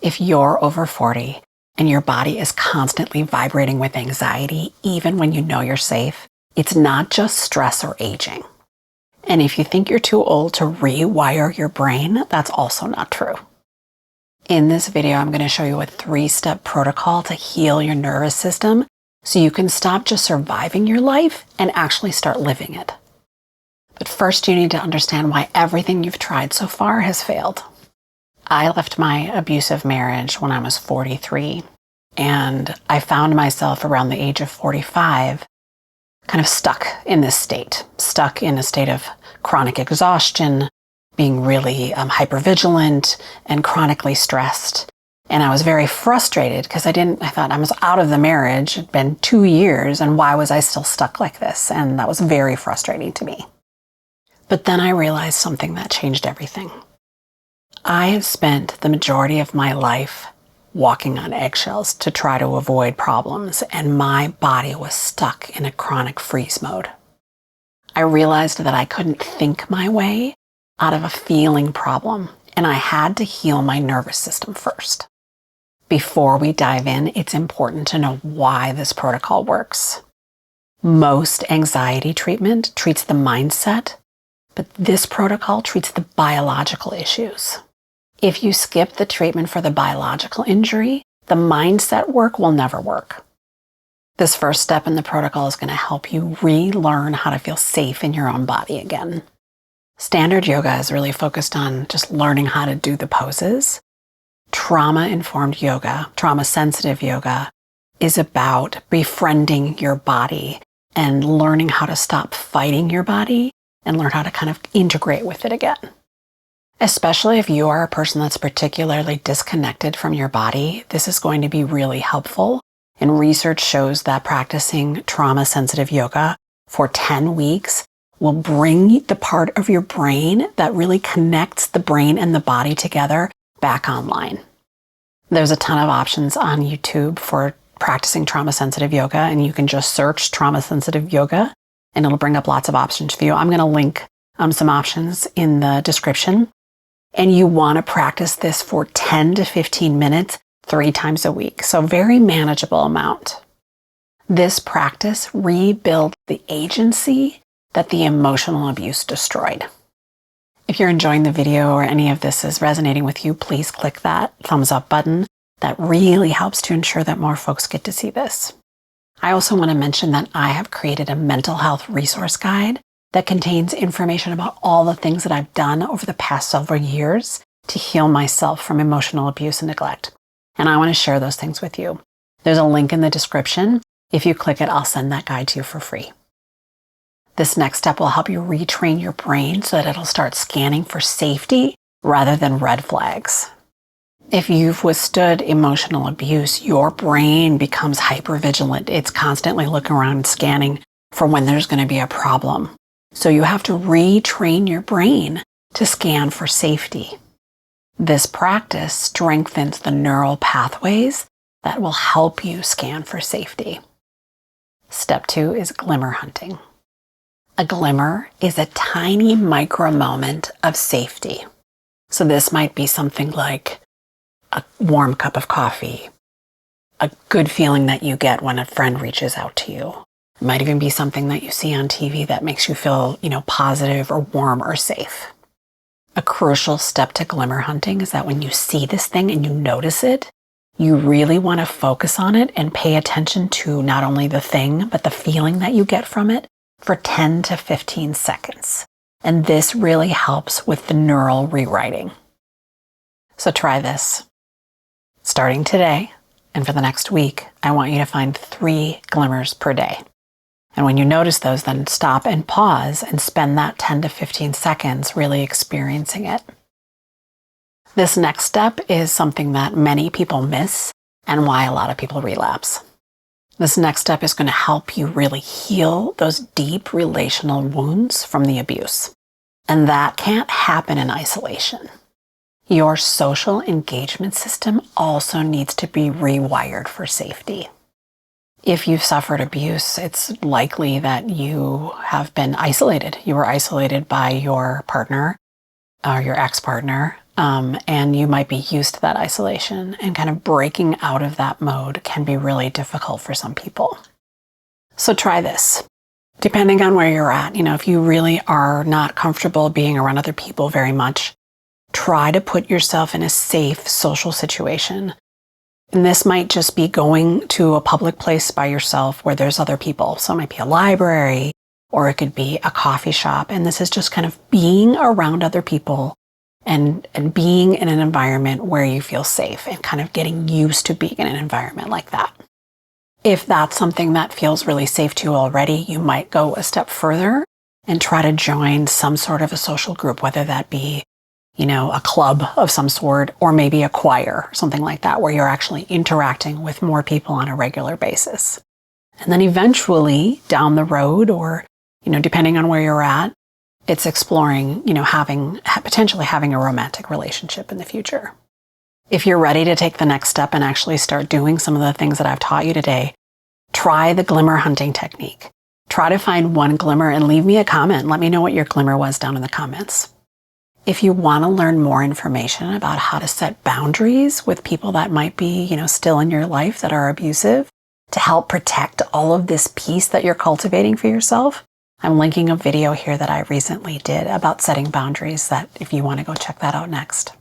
If you're over 40 and your body is constantly vibrating with anxiety, even when you know you're safe, it's not just stress or aging. And if you think you're too old to rewire your brain, that's also not true. In this video, I'm going to show you a 3-step protocol to heal your nervous system so you can stop just surviving your life and actually start living it. But first, you need to understand why everything you've tried so far has failed. I left my abusive marriage when I was 43, and I found myself around the age of 45 kind of stuck in this state, stuck in a state of chronic exhaustion, being really hypervigilant and chronically stressed. And I was very frustrated because I thought I was out of the marriage. It'd been 2 years, and why was I still stuck like this? And that was very frustrating to me. But then I realized something that changed everything. I have spent the majority of my life walking on eggshells to try to avoid problems, and my body was stuck in a chronic freeze mode. I realized that I couldn't think my way out of a feeling problem, and I had to heal my nervous system first. Before we dive in, it's important to know why this protocol works. Most anxiety treatment treats the mindset, but this protocol treats the biological issues. If you skip the treatment for the biological injury, the mindset work will never work. This first step in the protocol is going to help you relearn how to feel safe in your own body again. Standard yoga is really focused on just learning how to do the poses. Trauma-informed yoga, trauma-sensitive yoga, is about befriending your body and learning how to stop fighting your body and learn how to kind of integrate with it again. Especially if you are a person that's particularly disconnected from your body, this is going to be really helpful. And research shows that practicing trauma-sensitive yoga for 10 weeks will bring the part of your brain that really connects the brain and the body together back online. There's a ton of options on YouTube for practicing trauma-sensitive yoga, and you can just search trauma-sensitive yoga, and it'll bring up lots of options for you. I'm going to link some options in the description. And you want to practice this for 10 to 15 minutes, 3 times a week. So very manageable amount. This practice rebuilds the agency that the emotional abuse destroyed. If you're enjoying the video or any of this is resonating with you, please click that thumbs up button. That really helps to ensure that more folks get to see this. I also want to mention that I have created a mental health resource guide that contains information about all the things that I've done over the past several years to heal myself from emotional abuse and neglect. And I want to share those things with you. There's a link in the description. If you click it, I'll send that guide to you for free. This next step will help you retrain your brain so that it'll start scanning for safety rather than red flags. If you've withstood emotional abuse, your brain becomes hypervigilant. It's constantly looking around and scanning for when there's going to be a problem. So you have to retrain your brain to scan for safety. This practice strengthens the neural pathways that will help you scan for safety. Step 2 is glimmer hunting. A glimmer is a tiny micro moment of safety. So this might be something like a warm cup of coffee, a good feeling that you get when a friend reaches out to you. It might even be something that you see on TV that makes you feel, positive or warm or safe. A crucial step to glimmer hunting is that when you see this thing and you notice it, you really want to focus on it and pay attention to not only the thing, but the feeling that you get from it for 10 to 15 seconds. And this really helps with the neural rewriting. So try this. Starting today and for the next week, I want you to find 3 glimmers per day. And when you notice those, then stop and pause and spend that 10 to 15 seconds really experiencing it. This next step is something that many people miss and why a lot of people relapse. This next step is going to help you really heal those deep relational wounds from the abuse. And that can't happen in isolation. Your social engagement system also needs to be rewired for safety. If you've suffered abuse, it's likely that you have been isolated. You were isolated by your partner or your ex-partner, and you might be used to that isolation, and kind of breaking out of that mode can be really difficult for some people. So try this. Depending on where you're at, if you really are not comfortable being around other people very much, try to put yourself in a safe social situation. And this might just be going to a public place by yourself where there's other people. So it might be a library, or it could be a coffee shop. And this is just kind of being around other people and being in an environment where you feel safe, and kind of getting used to being in an environment like that. If that's something that feels really safe to you already, you might go a step further and try to join some sort of a social group, whether that be, a club of some sort, or maybe a choir, something like that, where you're actually interacting with more people on a regular basis. And then eventually down the road, or, depending on where you're at, it's exploring, potentially having a romantic relationship in the future. If you're ready to take the next step and actually start doing some of the things that I've taught you today, try the glimmer hunting technique. Try to find one glimmer and leave me a comment. Let me know what your glimmer was down in the comments. If you want to learn more information about how to set boundaries with people that might be, still in your life that are abusive, to help protect all of this peace that you're cultivating for yourself, I'm linking a video here that I recently did about setting boundaries, that if you want to go check that out next.